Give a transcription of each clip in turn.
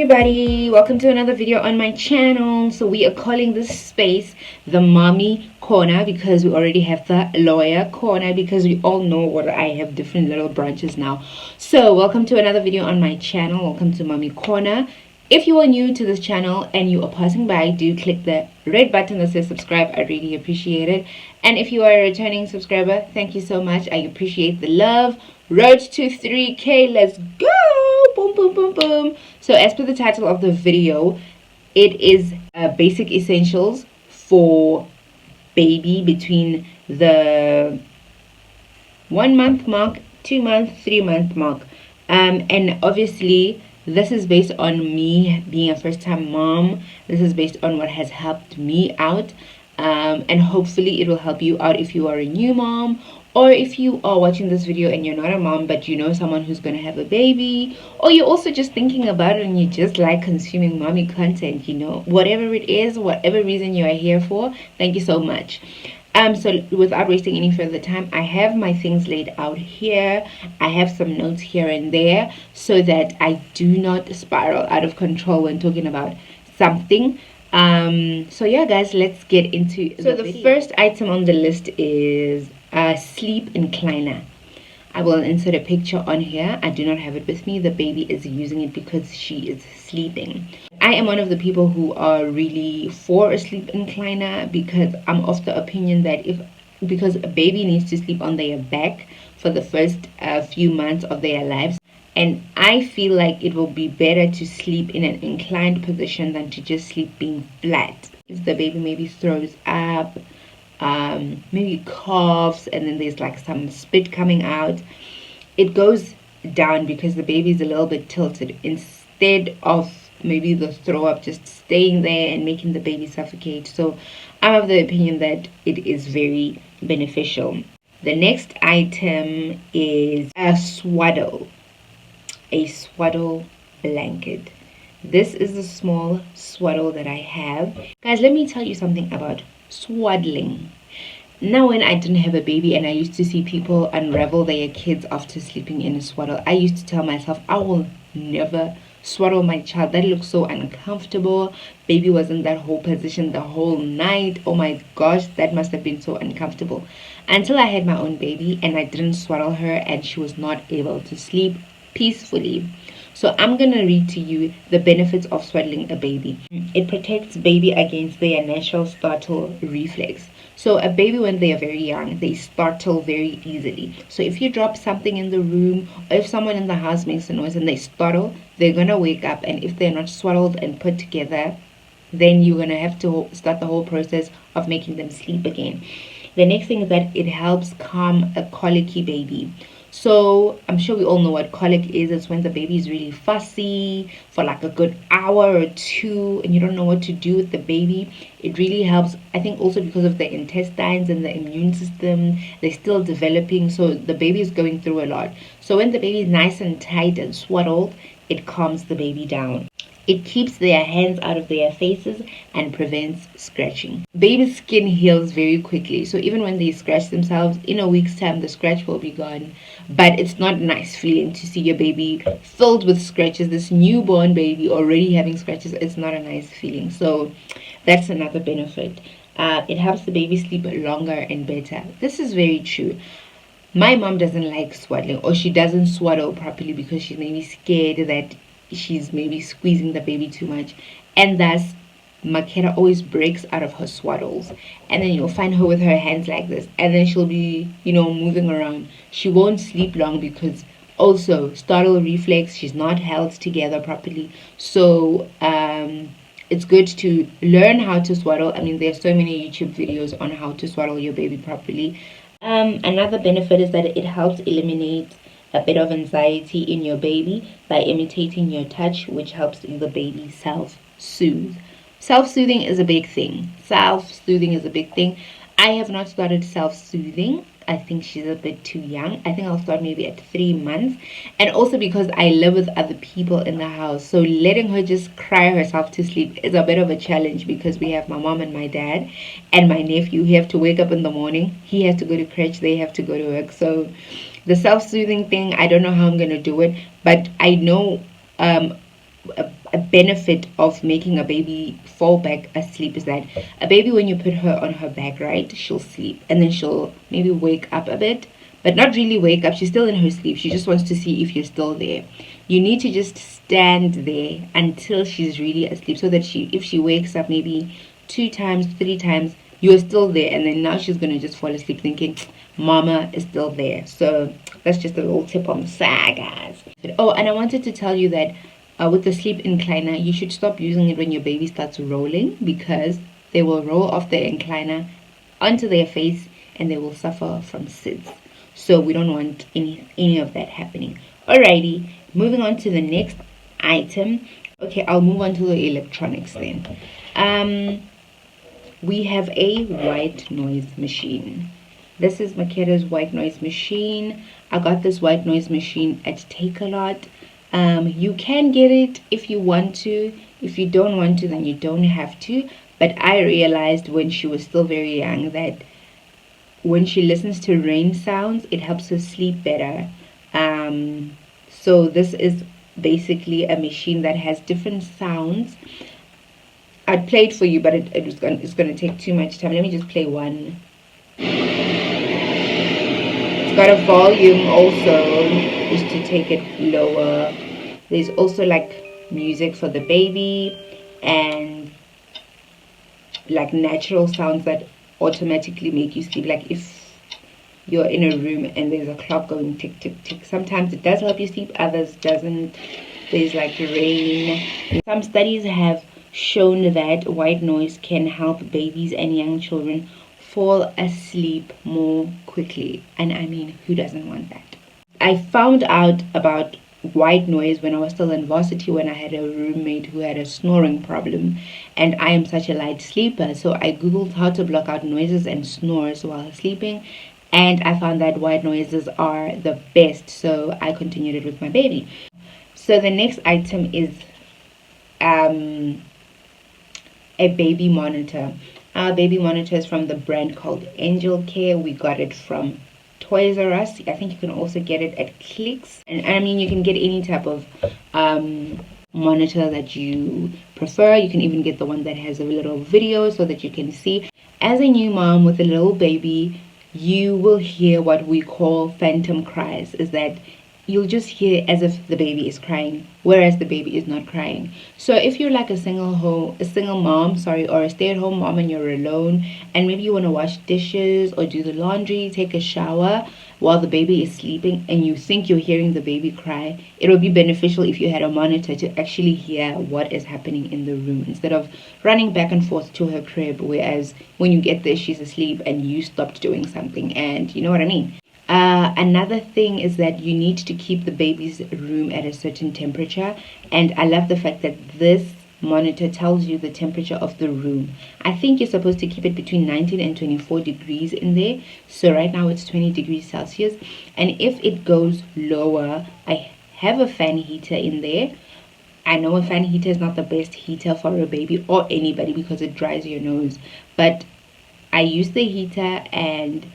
everybody, welcome to another video on my channel. So we are calling this space the mommy corner because we already have the lawyer corner, because we all know what I have different little branches now. So welcome to another video on my channel. Welcome to mommy corner. If you are new to this channel and you are passing by, do click the red button that says subscribe. I really appreciate it. And if you are a returning subscriber, thank you so much. I appreciate the love. Road to 3K, let's go. Boom, boom, boom, boom. So as per the title of the video, it is basic essentials for baby between the 1 month mark, 2 month, 3 month mark. And obviously this is based on me being a first time mom. This is based on what has helped me out, and hopefully it will help you out if you are a new mom, or if you are watching this video and you're not a mom but you know someone who's going to have a baby, or you're also just thinking about it and you just like consuming mommy content, you know, whatever it is, whatever reason you are here for, thank you so much. So without wasting any further time, I have my things laid out here. I have some notes here and there so that I do not spiral out of control when talking about something. So yeah guys, let's get into the first item on the list is a sleep incliner. I will insert a picture on here. I do not have it with me. The baby is using it because she is sleeping. I am one of the people who are really for a sleep incliner because I'm of the opinion that because a baby needs to sleep on their back for the first few months of their lives, and I feel like it will be better to sleep in an inclined position than to just sleep being flat. If the baby maybe throws up, maybe coughs, and then there's like some spit coming out, it goes down because the baby is a little bit tilted, instead of maybe the throw up just staying there and making the baby suffocate. So I'm of the opinion that it is very beneficial. The next item is a swaddle blanket. This is the small swaddle that I have. Guys, let me tell you something about swaddling. Now, when I didn't have a baby and I used to see people unravel their kids after sleeping in a swaddle, I used to tell myself, I will never swaddle my child. That looks so uncomfortable. Baby was in that whole position the whole night. Oh my gosh, that must have been so uncomfortable. Until I had my own baby and I didn't swaddle her and she was not able to sleep peacefully. So I'm gonna read to you the benefits of swaddling a baby. It protects baby against their natural startle reflex. So a baby, when they are very young, they startle very easily. So if you drop something in the room, or if someone in the house makes a noise and they startle, they're gonna wake up, and if they're not swaddled and put together, then you're gonna have to start the whole process of making them sleep again. The next thing is that it helps calm a colicky baby. So I'm sure we all know what colic is. It's when the baby is really fussy for like a good hour or two and you don't know what to do with the baby. It really helps, I think, also because of the intestines and the immune system. They're still developing, so the baby is going through a lot. So when the baby is nice and tight and swaddled, it calms the baby down. It keeps their hands out of their faces and prevents scratching. Baby's skin heals very quickly, so even when they scratch themselves, in a week's time the scratch will be gone. But it's not a nice feeling to see your baby filled with scratches. This newborn baby already having scratches, it's not a nice feeling. So that's another benefit. It helps the baby sleep longer and better. This is very true. My mom doesn't like swaddling, or she doesn't swaddle properly because she's maybe scared that she's maybe squeezing the baby too much, and thus Makeda always breaks out of her swaddles, and then you'll find her with her hands like this, and then she'll be, you know, moving around. She won't sleep long because also startle reflex, she's not held together properly. So it's good to learn how to swaddle. I mean, there's so many YouTube videos on how to swaddle your baby properly. Another benefit is that it helps eliminate a bit of anxiety in your baby by imitating your touch, which helps the baby self-soothe. Self-soothing is a big thing. I have not started self-soothing. I think she's a bit too young. I think I'll start maybe at 3 months. And also because I live with other people in the house, so letting her just cry herself to sleep is a bit of a challenge because we have my mom and my dad and my nephew. He have to wake up in the morning. He has to go to crèche. They have to go to work. So the self-soothing thing, I don't know how I'm going to do it, but I know a benefit of making a baby fall back asleep is that a baby, when you put her on her back, right, she'll sleep and then she'll maybe wake up a bit, but not really wake up. She's still in her sleep. She just wants to see if you're still there. You need to just stand there until she's really asleep, so that if she wakes up maybe 2 times, 3 times, you're still there, and then now she's gonna just fall asleep thinking mama is still there. So that's just a little tip on the side, guys. Oh, and I wanted to tell you that with the sleep incliner, you should stop using it when your baby starts rolling, because they will roll off the incliner onto their face and they will suffer from SIDS. So we don't want any of that happening. Alrighty, moving on to the next item. Okay, I'll move on to the electronics then. We have a white noise machine. This is Makeda's white noise machine. I got this white noise machine at Take-A-Lot. You can get it if you want to. If you don't want to, then you don't have to. But I realized when she was still very young that when she listens to rain sounds, it helps her sleep better. So this is basically a machine that has different sounds. I'd play it for you, but it's gonna take too much time. Let me just play one. It's got a volume also, just to take it lower. There's also like music for the baby and like natural sounds that automatically make you sleep. Like if you're in a room and there's a clock going tick tick tick, sometimes it does help you sleep, others doesn't. There's like rain. Some studies have shown that white noise can help babies and young children fall asleep more quickly, and I mean, who doesn't want that? I found out about white noise when I was still in varsity, when I had a roommate who had a snoring problem, and I am such a light sleeper, so I googled how to block out noises and snores while sleeping, and I found that white noises are the best, so I continued it with my baby. So the next item is a baby monitor. Our baby monitor is from the brand called Angel Care. We got it from Toys R Us. I think you can also get it at Clicks. And I mean, you can get any type of monitor that you prefer. You can even get the one that has a little video so that you can see. As a new mom with a little baby, you will hear what we call phantom cries. Is that you'll just hear as if the baby is crying, whereas the baby is not crying. So if you're like a single mom, or a stay-at-home mom, and you're alone, and maybe you want to wash dishes or do the laundry, take a shower while the baby is sleeping, and you think you're hearing the baby cry, it would be beneficial if you had a monitor to actually hear what is happening in the room, instead of running back and forth to her crib, whereas when you get there she's asleep and you stopped doing something, and you know what I mean. Another thing is that you need to keep the baby's room at a certain temperature, and I love the fact that this monitor tells you the temperature of the room. I think you're supposed to keep it between 19 and 24 degrees in there. So right now it's 20 degrees Celsius, and if it goes lower, I have a fan heater in there. I know a fan heater is not the best heater for a baby or anybody because it dries your nose, but I use the heater, and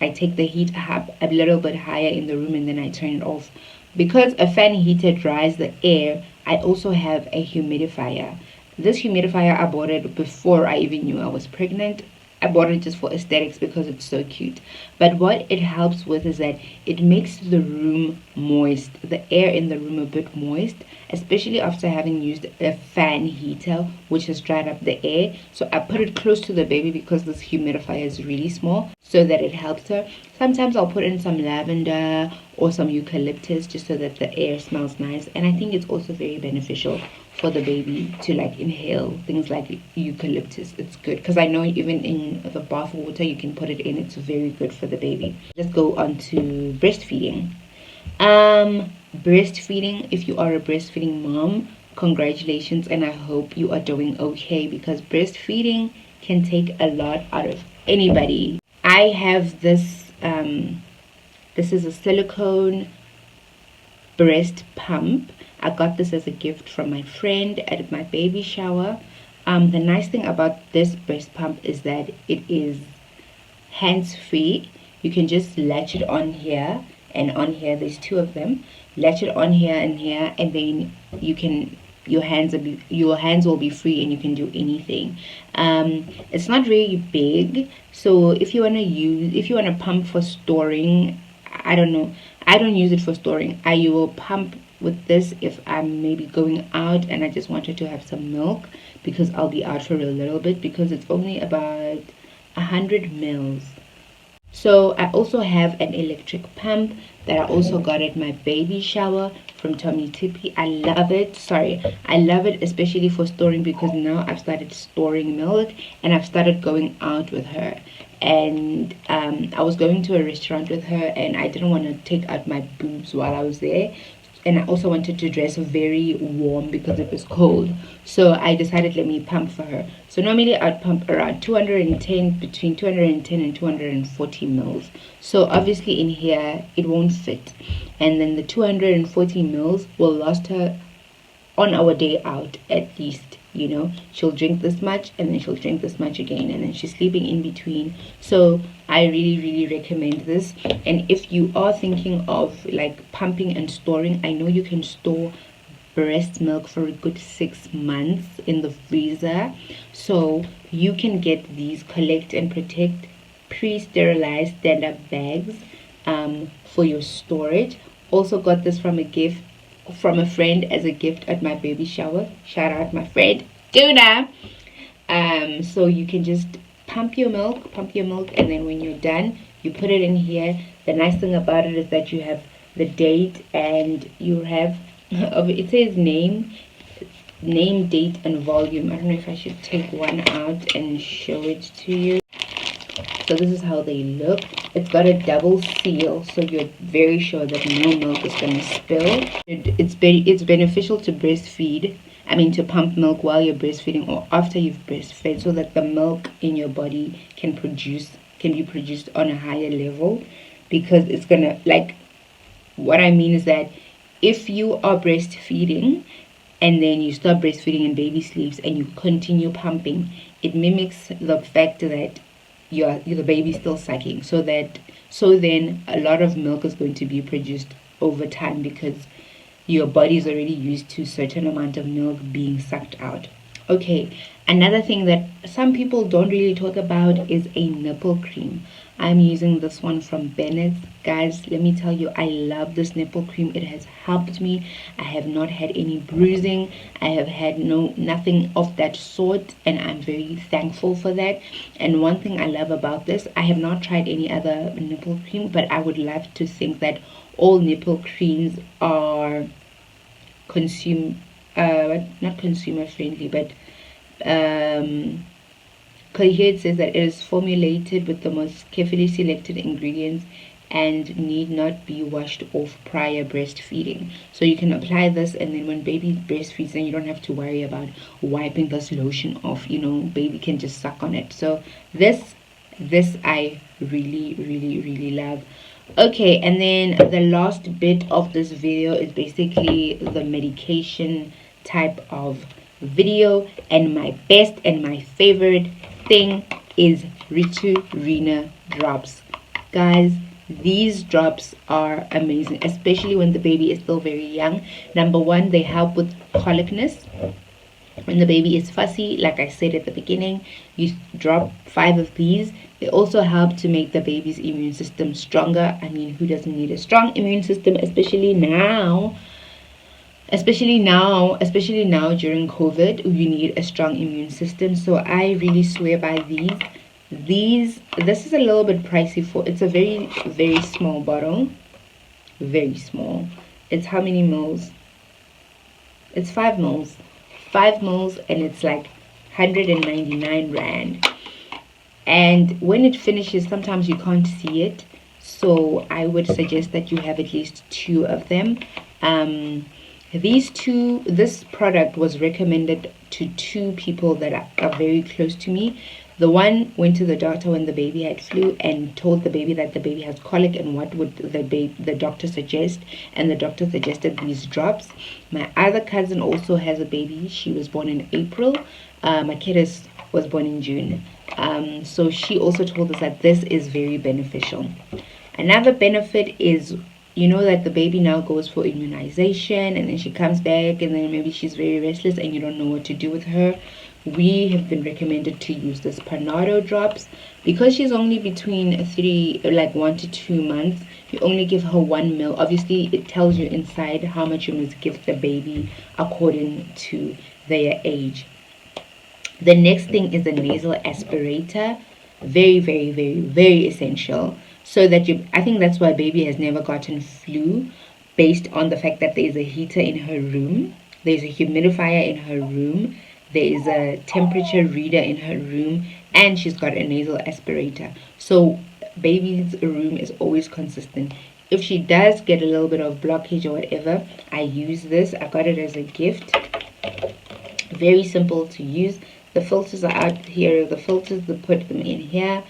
I take the heat up a little bit higher in the room, and then I turn it off. Because a fan heater dries the air, I also have a humidifier. This humidifier, I bought it before I even knew I was pregnant. I bought it just for aesthetics because it's so cute. But what it helps with is that it makes the room moist, the air in the room a bit moist, especially after having used a fan heater, which has dried up the air. So I put it close to the baby because this humidifier is really small, so that it helps her. Sometimes I'll put in some lavender or some eucalyptus just so that the air smells nice. And I think it's also very beneficial for the baby to like inhale things like eucalyptus. It's good because I know even in the bath water you can put it in. It's very good for the baby. Let's go on to breastfeeding. Breastfeeding, if you are a breastfeeding mom, congratulations, and I hope you are doing okay, because breastfeeding can take a lot out of anybody. I have this this is a silicone breast pump. I got this as a gift from my friend at my baby shower. The nice thing about this breast pump is that it is hands-free. You can just latch it on here and on here. There's two of them. Latch it on here and here, and then you can your hands will be free and you can do anything. It's not very big, so if you want to pump for storing, I don't know, I don't use it for storing. I will pump with this if I'm maybe going out and I just wanted to have some milk, because I'll be out for a little bit, because it's only about 100 mils. So I also have an electric pump that I also got at my baby shower from Tommy Tippy. I love it. Sorry, I love it, especially for storing, because now I've started storing milk and I've started going out with her. And I was going to a restaurant with her and I didn't want to take out my boobs while I was there, and I also wanted to dress very warm because it was cold. So I decided, let me pump for her. So normally I'd pump around 210, between 210 and 240 mils. So obviously in here it won't fit, and then the 240 mils will last her on our day out at least. She'll drink this much and then she'll drink this much again, and then she's sleeping in between. So I really recommend this. And if you are thinking of like pumping and storing, I know you can store breast milk for a good 6 months in the freezer. So you can get these collect and protect pre-sterilized stand-up bags for your storage. Also got this from a friend as a gift at my baby shower. Shout out my friend Tuna. So you can just pump your milk, and then when you're done, you put it in here. The nice thing about it is that you have the date, and you have it says name, date, and volume. I don't know if I should take one out and show it to you. So this is how they look. It's got a double seal, so you're very sure that no milk is going to spill. It's beneficial to breastfeed. I mean, to pump milk while you're breastfeeding or after you've breastfed, so that the milk in your body can be produced on a higher level, because it's gonna, like, what I mean is that if you are breastfeeding and then you stop breastfeeding and baby sleeps and you continue pumping, it mimics the fact that the baby's still sucking, so then a lot of milk is going to be produced over time, because your body is already used to a certain amount of milk being sucked out. Okay, another thing that some people don't really talk about is a nipple cream. I'm using this one from Bennett's. Guys, let me tell you, I love this nipple cream. It has helped me. I have not had any bruising. I have had nothing of that sort, and I'm very thankful for that. And one thing I love about this, I have not tried any other nipple cream, but I would love to think that all nipple creams are not consumer friendly, but here it says that it is formulated with the most carefully selected ingredients and need not be washed off prior breastfeeding. So you can apply this, and then when baby breastfeeds, then you don't have to worry about wiping this lotion off. Baby can just suck on it. So this I really love. Okay, and then the last bit of this video is basically the medication type of video, and my best and my favorite thing is Riturina drops. Guys, these drops are amazing, especially when the baby is still very young. Number one, they help with colicness. When the baby is fussy, like I said at the beginning, you drop 5 of these. They also help to make the baby's immune system stronger. I mean, who doesn't need a strong immune system, especially now during COVID? You need a strong immune system. So I really swear by these. This is a little bit pricey. It's a very small bottle, very small. It's how many mils? It's 5 mils, and it's like 199 rand. And when it finishes, sometimes you can't see it, so I would suggest that you have at least 2 of them. This product was recommended to 2 people that are very close to me. The one went to the doctor when the baby had flu and told the baby that the baby has colic and what would the doctor suggest, and the doctor suggested these drops. My other cousin also has a baby. She was born in April. My kid was born in June. So she also told us that this is very beneficial. Another benefit is you know that the baby now goes for immunization, and then she comes back, and then maybe she's very restless and you don't know what to do with her. We have been recommended to use this Panado drops because she's only between 1 to 2 months. You only give her 1 ml. Obviously, it tells you inside how much you must give the baby according to their age. The next thing is a nasal aspirator. Very, very, very, very essential. So that I think that's why baby has never gotten flu, based on the fact that there is a heater in her room, there's a humidifier in her room, there is a temperature reader in her room, and she's got a nasal aspirator. So baby's room is always consistent. If she does get a little bit of blockage or whatever, I use this. I got it as a gift. Very simple to use. The filters are out here. The filters, they put them in here.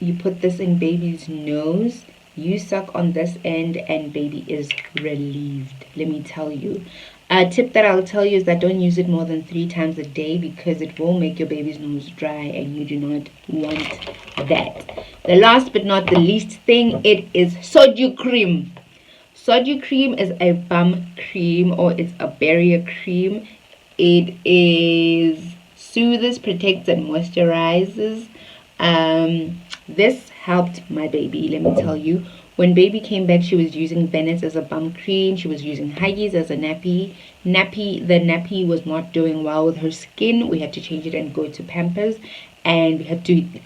You put this in baby's nose. You suck on this end and baby is relieved. Let me tell you. A tip that I'll tell you is that don't use it more than 3 times a day, because it will make your baby's nose dry and you do not want that. The last but not the least thing, it is soju cream. Soju cream is a bum cream, or it's a barrier cream. It is soothes, protects, and moisturizes. This helped my baby, let me tell you. When baby came back, she was using Venice as a bum cream. She was using Huggies as a nappy. The nappy was not doing well with her skin. We had to change it and go to Pampers, and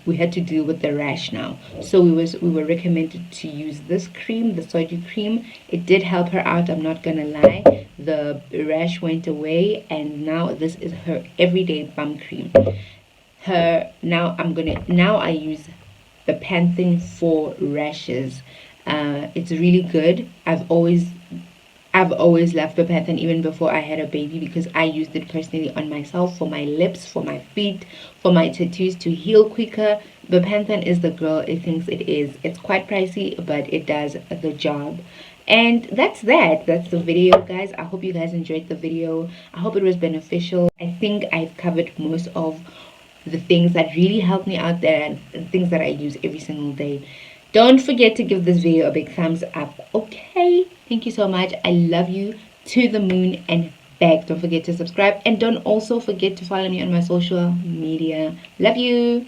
we had to deal with the rash now. So we were recommended to use this cream, the soju cream. It did help her out, I'm not gonna lie. The rash went away, and now this is her everyday bum cream. Now I use the Panthen for rashes. It's really good. I've always loved Bepanthen even before I had a baby, because I used it personally on myself, for my lips, for my feet, for my tattoos to heal quicker. Bepanthen is the girl it thinks it is. It's quite pricey, but it does the job. And that's the video, guys. I hope you guys enjoyed the video. I hope it was beneficial. I think I've covered most of the things that really help me out there, and things that I use every single day. Don't forget to give this video a big thumbs up, okay? Thank you so much. I love you to the moon and back. Don't forget to subscribe, and don't also forget to follow me on my social media. Love you.